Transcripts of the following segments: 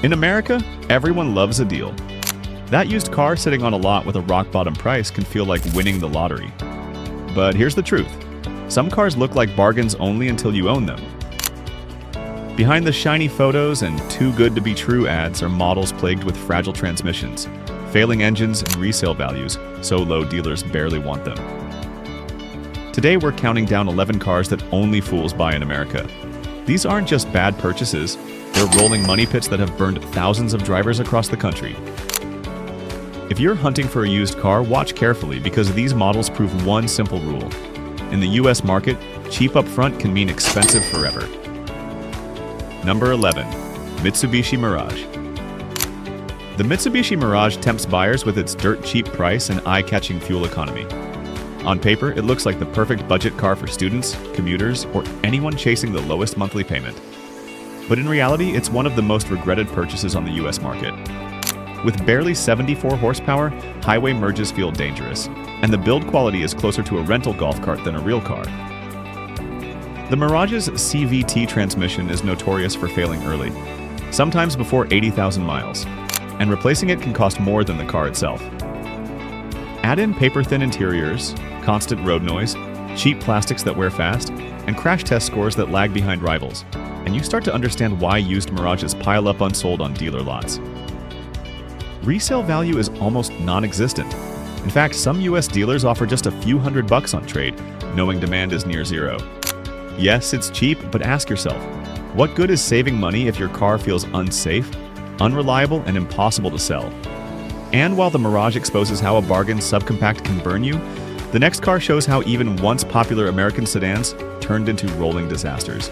In America, everyone loves a deal. That used car sitting on a lot with a rock-bottom price can feel like winning the lottery. But here's the truth. Some cars look like bargains only until you own them. Behind the shiny photos and too-good-to-be-true ads are models plagued with fragile transmissions, failing engines, and resale values so low dealers barely want them. Today we're counting down 11 cars that only fools buy in America. These aren't just bad purchases, they're rolling money pits that have burned thousands of drivers across the country. If you're hunting for a used car, watch carefully because these models prove one simple rule. In the US market, cheap up front can mean expensive forever. Number 11. Mitsubishi Mirage. The Mitsubishi Mirage tempts buyers with its dirt-cheap price and eye-catching fuel economy. On paper, it looks like the perfect budget car for students, commuters, or anyone chasing the lowest monthly payment. But in reality, it's one of the most regretted purchases on the US market. With barely 74 horsepower, highway merges feel dangerous, and the build quality is closer to a rental golf cart than a real car. The Mirage's CVT transmission is notorious for failing early, sometimes before 80,000 miles, and replacing it can cost more than the car itself. Add in paper-thin interiors, constant road noise, cheap plastics that wear fast, and crash test scores that lag behind rivals, and you start to understand why used Mirages pile up unsold on dealer lots. Resale value is almost non-existent. In fact, some US dealers offer just a few $100 on trade, knowing demand is near zero. Yes, it's cheap, but ask yourself, what good is saving money if your car feels unsafe, unreliable, and impossible to sell? And while the Mirage exposes how a bargain subcompact can burn you, the next car shows how even once popular American sedans turned into rolling disasters.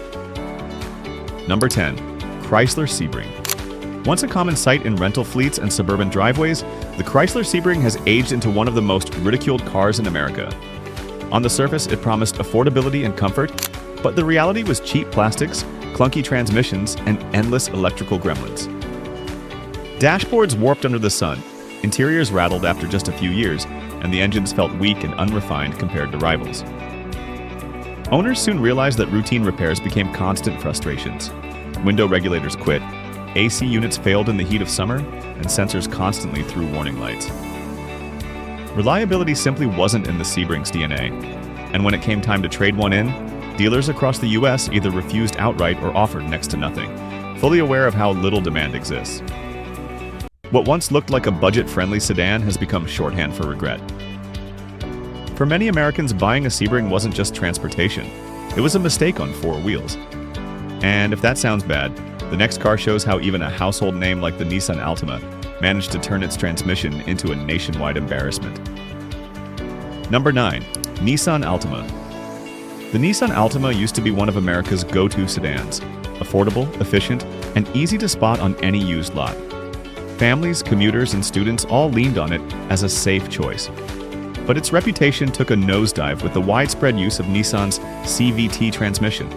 Number 10. Chrysler Sebring. Once a common sight in rental fleets and suburban driveways, the Chrysler Sebring has aged into one of the most ridiculed cars in America. On the surface, it promised affordability and comfort, but the reality was cheap plastics, clunky transmissions, and endless electrical gremlins. Dashboards warped under the sun, interiors rattled after just a few years, and the engines felt weak and unrefined compared to rivals. Owners soon realized that routine repairs became constant frustrations. Window regulators quit, AC units failed in the heat of summer, and sensors constantly threw warning lights. Reliability simply wasn't in the Sebring's DNA, and when it came time to trade one in, dealers across the US either refused outright or offered next to nothing, fully aware of how little demand exists. What once looked like a budget-friendly sedan has become shorthand for regret. For many Americans, buying a Sebring wasn't just transportation. It was a mistake on four wheels. And if that sounds bad, the next car shows how even a household name like the Nissan Altima managed to turn its transmission into a nationwide embarrassment. Number 9. Nissan Altima. The Nissan Altima used to be one of America's go-to sedans, affordable, efficient, and easy to spot on any used lot. Families, commuters, and students all leaned on it as a safe choice. But its reputation took a nosedive with the widespread use of Nissan's CVT transmission.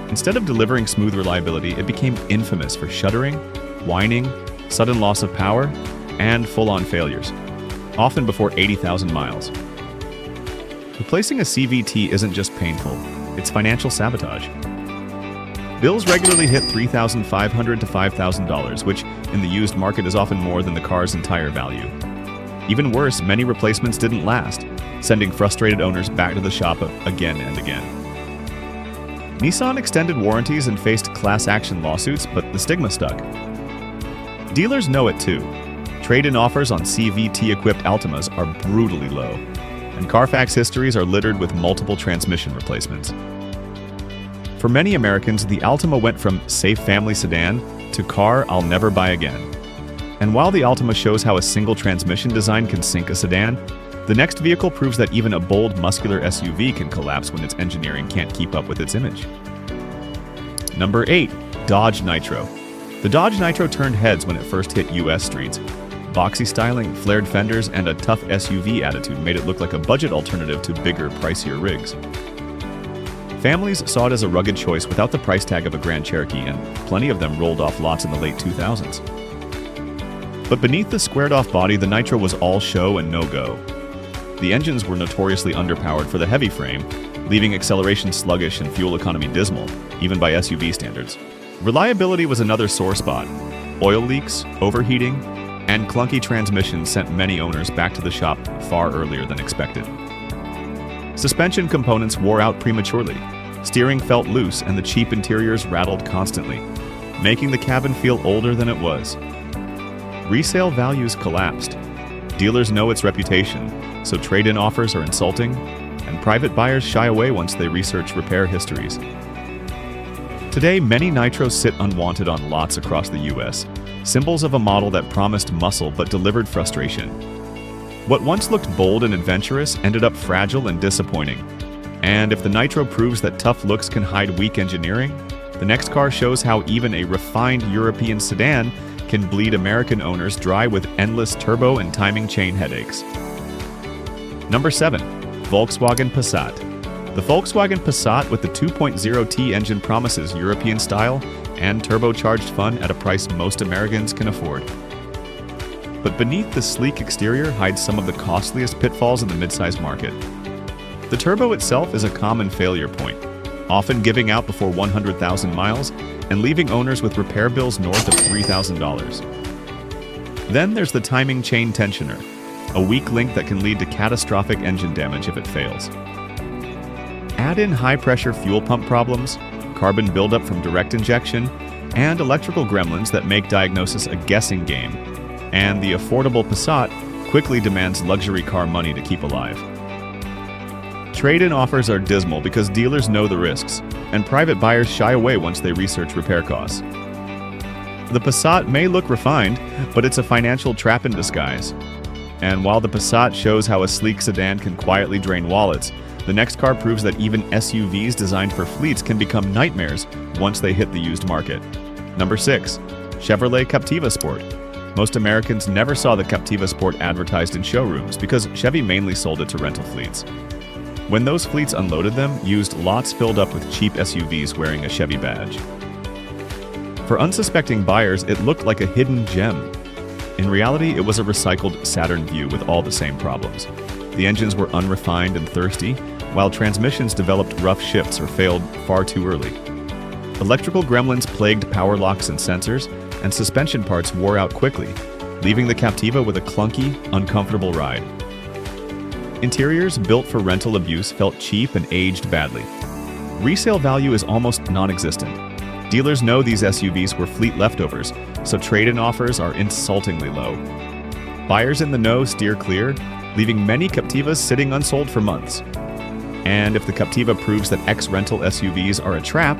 Instead of delivering smooth reliability, it became infamous for shuddering, whining, sudden loss of power, and full-on failures, often before 80,000 miles. Replacing a CVT isn't just painful, it's financial sabotage. Bills regularly hit $3,500 to $5,000, which in the used market is often more than the car's entire value. Even worse, many replacements didn't last, sending frustrated owners back to the shop again and again. Nissan extended warranties and faced class action lawsuits, but the stigma stuck. Dealers know it too. Trade-in offers on CVT-equipped Altimas are brutally low, and Carfax histories are littered with multiple transmission replacements. For many Americans, the Altima went from safe family sedan to car I'll never buy again. And while the Altima shows how a single transmission design can sink a sedan, the next vehicle proves that even a bold, muscular SUV can collapse when its engineering can't keep up with its image. Number 8. Dodge Nitro. The Dodge Nitro turned heads when it first hit US streets. Boxy styling, flared fenders, and a tough SUV attitude made it look like a budget alternative to bigger, pricier rigs. Families saw it as a rugged choice without the price tag of a Grand Cherokee, and plenty of them rolled off lots in the late 2000s. But beneath the squared-off body, the Nitro was all show and no-go. The engines were notoriously underpowered for the heavy frame, leaving acceleration sluggish and fuel economy dismal, even by SUV standards. Reliability was another sore spot. Oil leaks, overheating, and clunky transmissions sent many owners back to the shop far earlier than expected. Suspension components wore out prematurely, steering felt loose, and the cheap interiors rattled constantly, making the cabin feel older than it was. Resale values collapsed. Dealers know its reputation, so trade-in offers are insulting, and private buyers shy away once they research repair histories. Today, many Nitros sit unwanted on lots across the US, symbols of a model that promised muscle but delivered frustration. What once looked bold and adventurous ended up fragile and disappointing. And if the Nitro proves that tough looks can hide weak engineering, the next car shows how even a refined European sedan can bleed American owners dry with endless turbo and timing chain headaches. Number 7. Volkswagen Passat. The Volkswagen Passat with the 2.0T engine promises European style and turbocharged fun at a price most Americans can afford. But beneath the sleek exterior hides some of the costliest pitfalls in the midsize market. The turbo itself is a common failure point, often giving out before 100,000 miles and leaving owners with repair bills north of $3,000. Then there's the timing chain tensioner, a weak link that can lead to catastrophic engine damage if it fails. Add in high-pressure fuel pump problems, carbon buildup from direct injection, and electrical gremlins that make diagnosis a guessing game, and the affordable Passat quickly demands luxury car money to keep alive. Trade-in offers are dismal because dealers know the risks, and private buyers shy away once they research repair costs. The Passat may look refined, but it's a financial trap in disguise. And while the Passat shows how a sleek sedan can quietly drain wallets, the next car proves that even SUVs designed for fleets can become nightmares once they hit the used market. Number 6. Chevrolet Captiva Sport. Most Americans never saw the Captiva Sport advertised in showrooms because Chevy mainly sold it to rental fleets. When those fleets unloaded them, used lots filled up with cheap SUVs wearing a Chevy badge. For unsuspecting buyers, it looked like a hidden gem. In reality, it was a recycled Saturn Vue with all the same problems. The engines were unrefined and thirsty, while transmissions developed rough shifts or failed far too early. Electrical gremlins plagued power locks and sensors, and suspension parts wore out quickly, leaving the Captiva with a clunky, uncomfortable ride. Interiors built for rental abuse felt cheap and aged badly. Resale value is almost non-existent. Dealers know these SUVs were fleet leftovers, so trade-in offers are insultingly low. Buyers in the know steer clear, leaving many Captivas sitting unsold for months. And if the Captiva proves that ex-rental SUVs are a trap,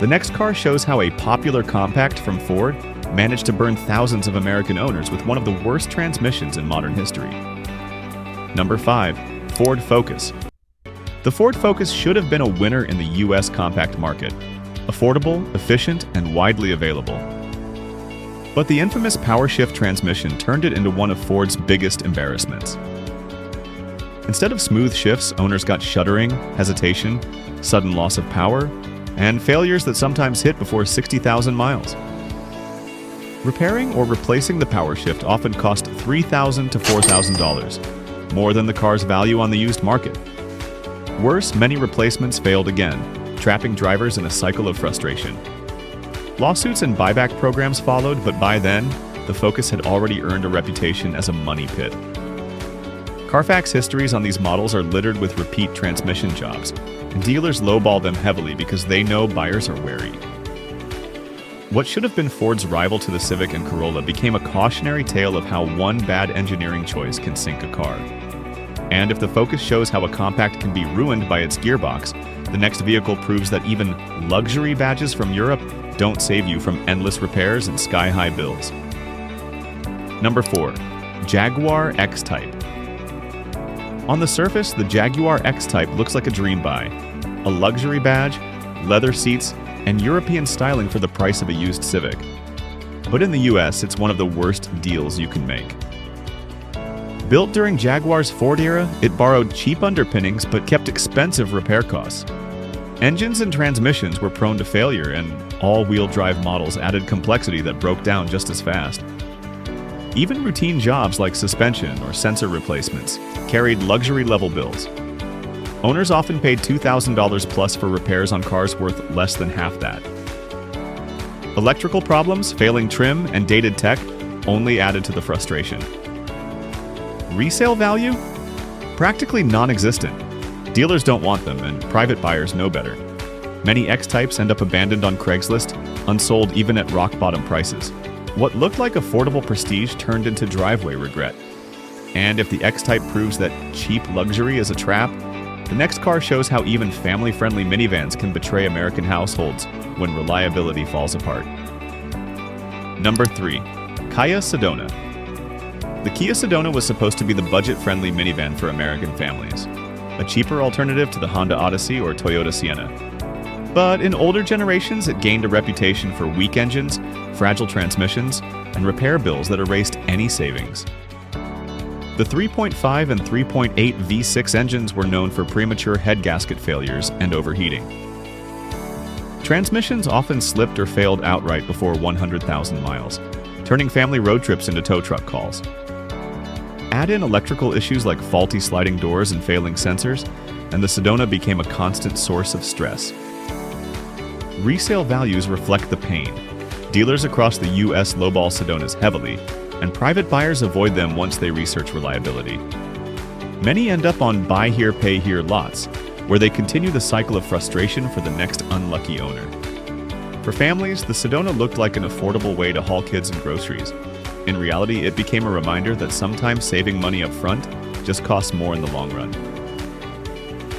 the next car shows how a popular compact from Ford managed to burn thousands of American owners with one of the worst transmissions in modern history. Number 5. Ford Focus. The Ford Focus should have been a winner in the US compact market. Affordable, efficient, and widely available. But the infamous power-shift transmission turned it into one of Ford's biggest embarrassments. Instead of smooth shifts, owners got shuddering, hesitation, sudden loss of power, and failures that sometimes hit before 60,000 miles. Repairing or replacing the power shift often cost $3,000 to $4,000, more than the car's value on the used market. Worse, many replacements failed again, trapping drivers in a cycle of frustration. Lawsuits and buyback programs followed, but by then, the Focus had already earned a reputation as a money pit. Carfax histories on these models are littered with repeat transmission jobs, and dealers lowball them heavily because they know buyers are wary. What should have been Ford's rival to the Civic and Corolla became a cautionary tale of how one bad engineering choice can sink a car. And if the Focus shows how a compact can be ruined by its gearbox, the next vehicle proves that even luxury badges from Europe don't save you from endless repairs and sky-high bills. Number 4. Jaguar X-Type. On the surface, the Jaguar X-Type looks like a dream buy. A luxury badge, leather seats, and European styling for the price of a used Civic. But in the US, it's one of the worst deals you can make. Built during Jaguar's Ford era, it borrowed cheap underpinnings but kept expensive repair costs. Engines and transmissions were prone to failure, and all-wheel drive models added complexity that broke down just as fast. Even routine jobs like suspension or sensor replacements carried luxury-level bills. Owners often paid $2,000 plus for repairs on cars worth less than half that. Electrical problems, failing trim, and dated tech only added to the frustration. Resale value? Practically non-existent. Dealers don't want them, and private buyers know better. Many X-types end up abandoned on Craigslist, unsold even at rock-bottom prices. What looked like affordable prestige turned into driveway regret. And if the X-type proves that cheap luxury is a trap, the next car shows how even family-friendly minivans can betray American households when reliability falls apart. Number 3. Kia Sedona. The Kia Sedona was supposed to be the budget-friendly minivan for American families, a cheaper alternative to the Honda Odyssey or Toyota Sienna. But in older generations, it gained a reputation for weak engines, fragile transmissions, and repair bills that erased any savings. The 3.5 and 3.8 V6 engines were known for premature head gasket failures and overheating. Transmissions often slipped or failed outright before 100,000 miles, turning family road trips into tow truck calls. Add in electrical issues like faulty sliding doors and failing sensors, and the Sedona became a constant source of stress. Resale values reflect the pain. Dealers across the U.S. lowball Sedonas heavily, and private buyers avoid them once they research reliability. Many end up on buy here, pay here lots, where they continue the cycle of frustration for the next unlucky owner. For families, the Sedona looked like an affordable way to haul kids and groceries. In reality, it became a reminder that sometimes saving money up front just costs more in the long run.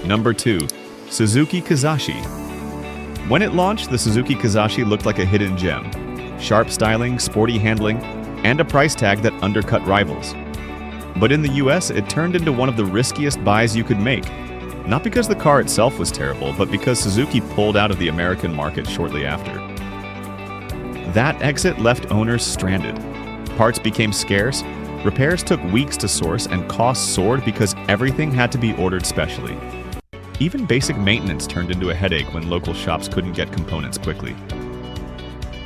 Number 2. Suzuki Kizashi. When it launched, the Suzuki Kizashi looked like a hidden gem. Sharp styling, sporty handling, and a price tag that undercut rivals. But in the US, it turned into one of the riskiest buys you could make. Not because the car itself was terrible, but because Suzuki pulled out of the American market shortly after. That exit left owners stranded. Parts became scarce, repairs took weeks to source, and costs soared because everything had to be ordered specially. Even basic maintenance turned into a headache when local shops couldn't get components quickly.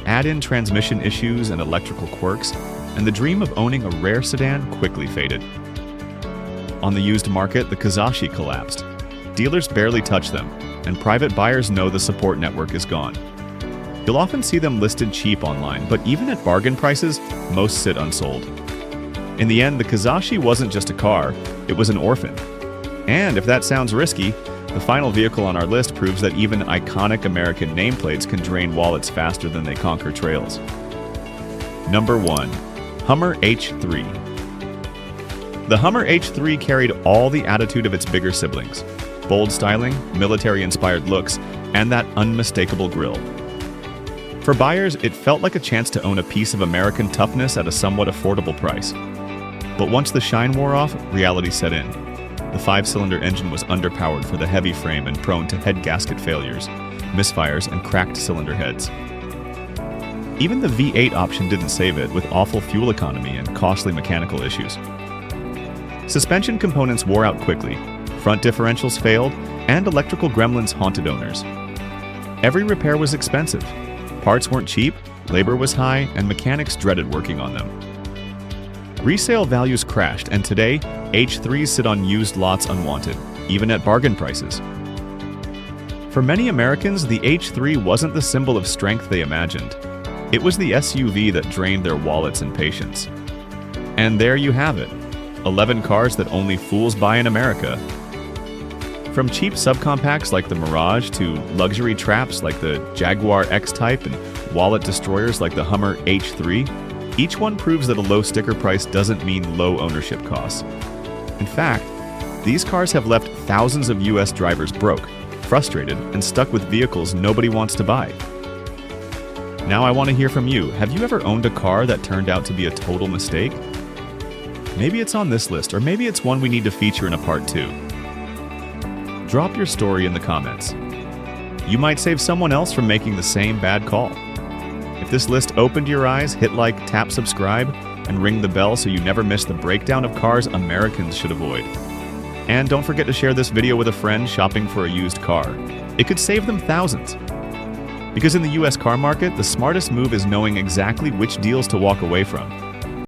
Add in transmission issues and electrical quirks, and the dream of owning a rare sedan quickly faded. On the used market, the Kizashi collapsed. Dealers barely touch them, and private buyers know the support network is gone. You'll often see them listed cheap online, but even at bargain prices, most sit unsold. In the end, the Kizashi wasn't just a car, it was an orphan. And if that sounds risky, the final vehicle on our list proves that even iconic American nameplates can drain wallets faster than they conquer trails. Number 1. Hummer H3. The Hummer H3 carried all the attitude of its bigger siblings: bold styling, military-inspired looks, and that unmistakable grille. For buyers, it felt like a chance to own a piece of American toughness at a somewhat affordable price. But once the shine wore off, reality set in. The 5-cylinder engine was underpowered for the heavy frame and prone to head gasket failures, misfires, and cracked cylinder heads. Even the V8 option didn't save it, with awful fuel economy and costly mechanical issues. Suspension components wore out quickly, front differentials failed, and electrical gremlins haunted owners. Every repair was expensive. Parts weren't cheap, labor was high, and mechanics dreaded working on them. Resale values crashed, and today, H3s sit on used lots unwanted, even at bargain prices. For many Americans, the H3 wasn't the symbol of strength they imagined. It was the SUV that drained their wallets and patience. And there you have it, 11 cars that only fools buy in America. From cheap subcompacts like the Mirage to luxury traps like the Jaguar X-Type and wallet destroyers like the Hummer H3, each one proves that a low sticker price doesn't mean low ownership costs. In fact, these cars have left thousands of US drivers broke, frustrated, and stuck with vehicles nobody wants to buy. Now I want to hear from you. Have you ever owned a car that turned out to be a total mistake? Maybe it's on this list, or maybe it's one we need to feature in a part 2. Drop your story in the comments. You might save someone else from making the same bad call. If this list opened your eyes, hit like, tap subscribe, and ring the bell so you never miss the breakdown of cars Americans should avoid. And don't forget to share this video with a friend shopping for a used car. It could save them thousands. Because in the US car market, the smartest move is knowing exactly which deals to walk away from.